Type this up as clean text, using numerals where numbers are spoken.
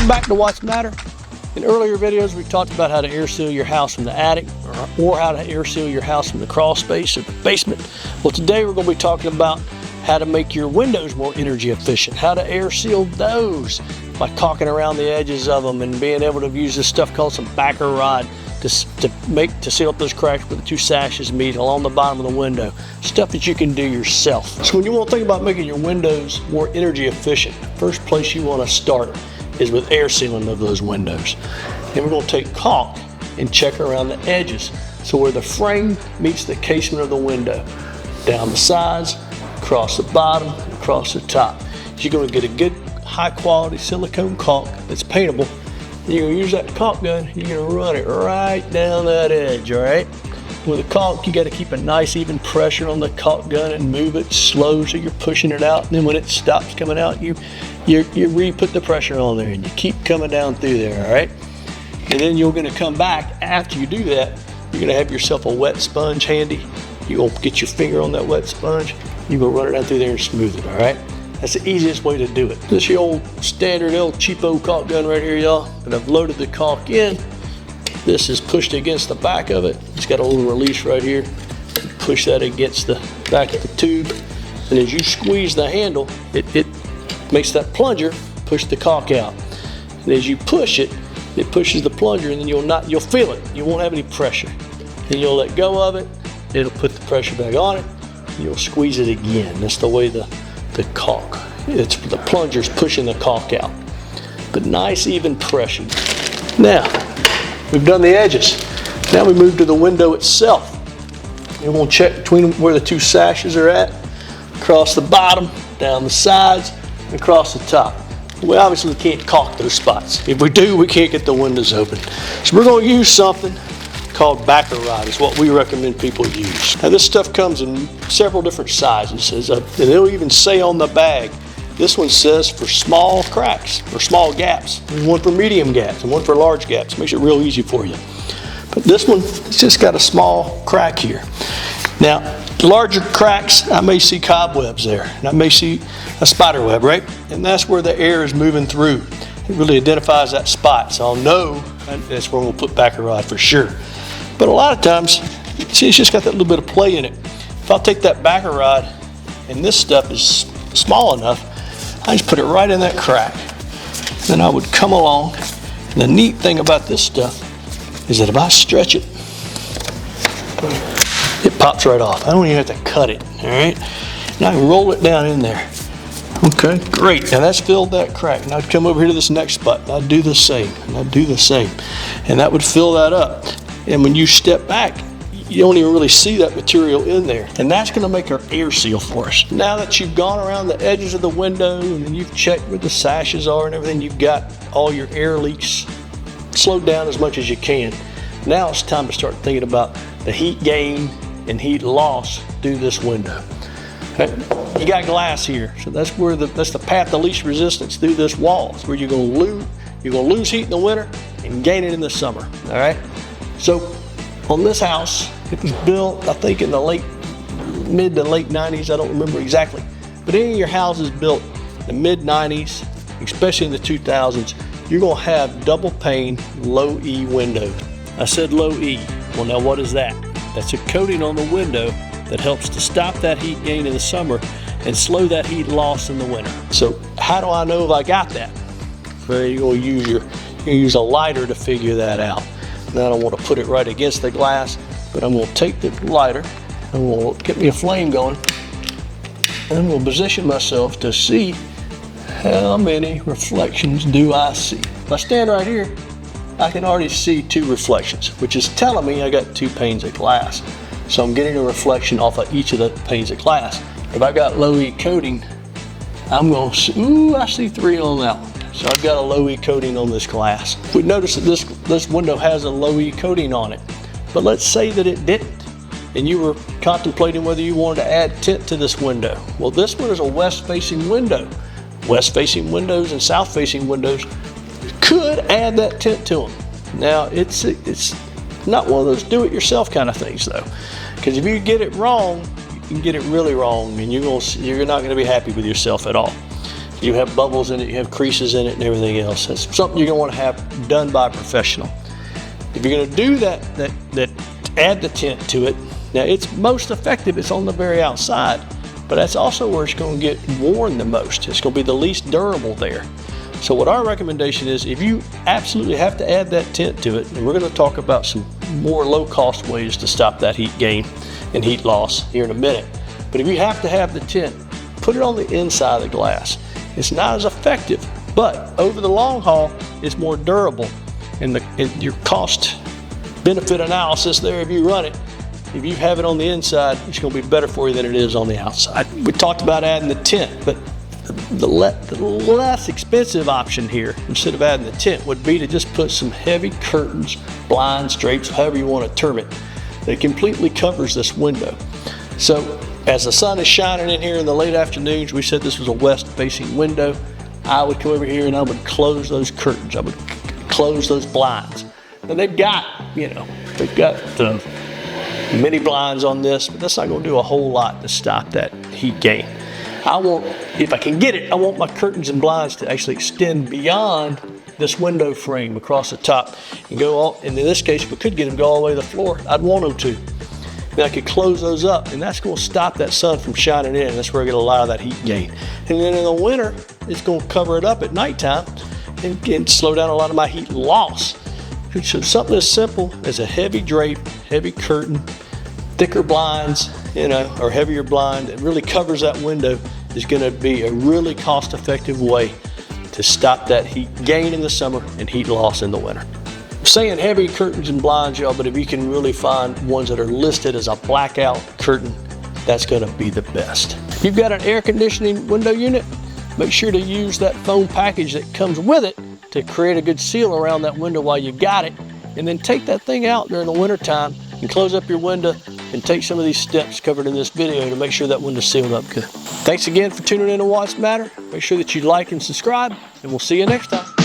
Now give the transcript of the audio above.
Welcome back to What's Matter. In earlier videos, we talked about how to air seal your house from the attic or how to air seal your house from the crawl space or the basement. Well, today we're going to be talking about how to make your windows more energy efficient, how to air seal those by caulking around the edges of them and being able to use this stuff called some backer rod to seal up those cracks where the two sashes meet along the bottom of the window. Stuff that you can do yourself. So when you want to think about making your windows more energy efficient, first place you want to start is with air sealing of those windows. And we're going to take caulk and check around the edges. So where the frame meets the casement of the window, down the sides, across the bottom, across the top. You're going to get a good high quality silicone caulk that's paintable. You're going to use that caulk gun, you're going to run it right down that edge, all right? With the caulk, you got to keep a nice even pressure on the caulk gun and move it slow so you're pushing it out. And then when it stops coming out, you re-put the pressure on there and you keep coming down through there, all right? And then you're going to come back after you do that. You're going to have yourself a wet sponge handy. You're going to get your finger on that wet sponge. You're going to run it down through there and smooth it, all right? That's the easiest way to do it. This is your old standard, old cheapo caulk gun right here, y'all. And I've loaded the caulk in. This is pushed against the back of it. It's got a little release right here. You push that against the back of the tube. And as you squeeze the handle, it makes that plunger push the caulk out. And as you push it, it pushes the plunger, and then you'll feel it. You won't have any pressure. Then you'll let go of it. It'll put the pressure back on it. And you'll squeeze it again. That's the way the caulk. It's the plunger's pushing the caulk out. But nice even pressure. Now, we've done the edges. Now we move to the window itself. You're going to check between where the two sashes are at, across the bottom, down the sides, and across the top. We obviously can't caulk those spots. If we do, we can't get the windows open. So we're going to use something called backer rod is what we recommend people use. Now this stuff comes in several different sizes, and it'll even say on the bag, this one says for small cracks or small gaps. There's one for medium gaps and one for large gaps. Makes it real easy for you. But this one, it's just got a small crack here. Now, larger cracks, I may see cobwebs there, and I may see a spider web, right? And that's where the air is moving through. It really identifies that spot, so I'll know that's where we'll put backer rod for sure. But a lot of times, see, it's just got that little bit of play in it. If I'll take that backer rod, and this stuff is small enough, I just put it right in that crack. Then I would come along, and the neat thing about this stuff is that if I stretch it, it pops right off. I don't even have to cut it, all right? And I can roll it down in there. Okay, great. Now that's filled that crack. Now I'd come over here to this next spot, and I'd do the same, and I'd do the same. And that would fill that up. And when you step back, you don't even really see that material in there. And that's gonna make our air seal for us. Now that you've gone around the edges of the window and you've checked where the sashes are and everything, you've got all your air leaks slowed down as much as you can. Now it's time to start thinking about the heat gain and heat loss through this window. Okay. You got glass here, so that's the path of least resistance through this wall. It's where you're gonna lose heat in the winter and gain it in the summer, all right? So on this house, it was built, I think in the mid to late 90s, I don't remember exactly. But any of your houses built in the mid 90s, especially in the 2000s, you're gonna have double pane, low E windows. I said low E, well now what is that? That's a coating on the window that helps to stop that heat gain in the summer and slow that heat loss in the winter. So how do I know if I got that? Well, you're gonna use a lighter to figure that out. Now I don't want to put it right against the glass, but I'm going to take the lighter, I'm going to get me a flame going, and I'm going to position myself to see how many reflections do I see. If I stand right here, I can already see 2 reflections, which is telling me I got 2 panes of glass. So I'm getting a reflection off of each of the panes of glass. If I got low E coating, I'm going to see, ooh, I see 3 on that one. So I've got a low E coating on this glass. We notice that this window has a low E coating on it, but let's say that it didn't, and you were contemplating whether you wanted to add tint to this window. Well, this one is a west-facing window. West-facing windows and south-facing windows could add that tint to them. Now, it's not one of those do-it-yourself kind of things, though, because if you get it wrong, you can get it really wrong, and you're not going to be happy with yourself at all. You have bubbles in it, you have creases in it and everything else. That's something you're gonna wanna have done by a professional. If you're gonna do that, add the tint to it. Now it's most effective, it's on the very outside, but that's also where it's gonna get worn the most. It's gonna be the least durable there. So what our recommendation is, if you absolutely have to add that tint to it, and we're gonna talk about some more low-cost ways to stop that heat gain and heat loss here in a minute. But if you have to have the tint, put it on the inside of the glass. It's not as effective, but over the long haul, it's more durable. And your cost benefit analysis there, if you run it, if you have it on the inside, it's gonna be better for you than it is on the outside. We talked about adding the tint, but the less expensive option here, instead of adding the tint, would be to just put some heavy curtains, blinds, drapes, however you want to term it, that completely covers this window. So as the sun is shining in here in the late afternoons, we said this was a west-facing window, I would come over here and I would close those curtains, I would close those blinds. And they've got the mini blinds on this, but that's not going to do a whole lot to stop that heat gain. If I can get it, I want my curtains and blinds to actually extend beyond this window frame across the top and go all, and in this case, if we could get them to go all the way to the floor, I'd want them to. Then I could close those up, and that's going to stop that sun from shining in. That's where I get a lot of that heat gain. And then in the winter, it's going to cover it up at nighttime and slow down a lot of my heat loss. So something as simple as a heavy drape, heavy curtain, thicker blinds, or heavier blind that really covers that window is going to be a really cost-effective way to stop that heat gain in the summer and heat loss in the winter. I'm saying heavy curtains and blinds, y'all, but if you can really find ones that are listed as a blackout curtain, that's going to be the best. If you've got an air conditioning window unit, make sure to use that foam package that comes with it to create a good seal around that window while you got it, and then take that thing out during the winter time and close up your window and take some of these steps covered in this video to make sure that window's sealed up good. Thanks again for tuning in to What's Matter. Make sure that you like and subscribe, and we'll see you next time.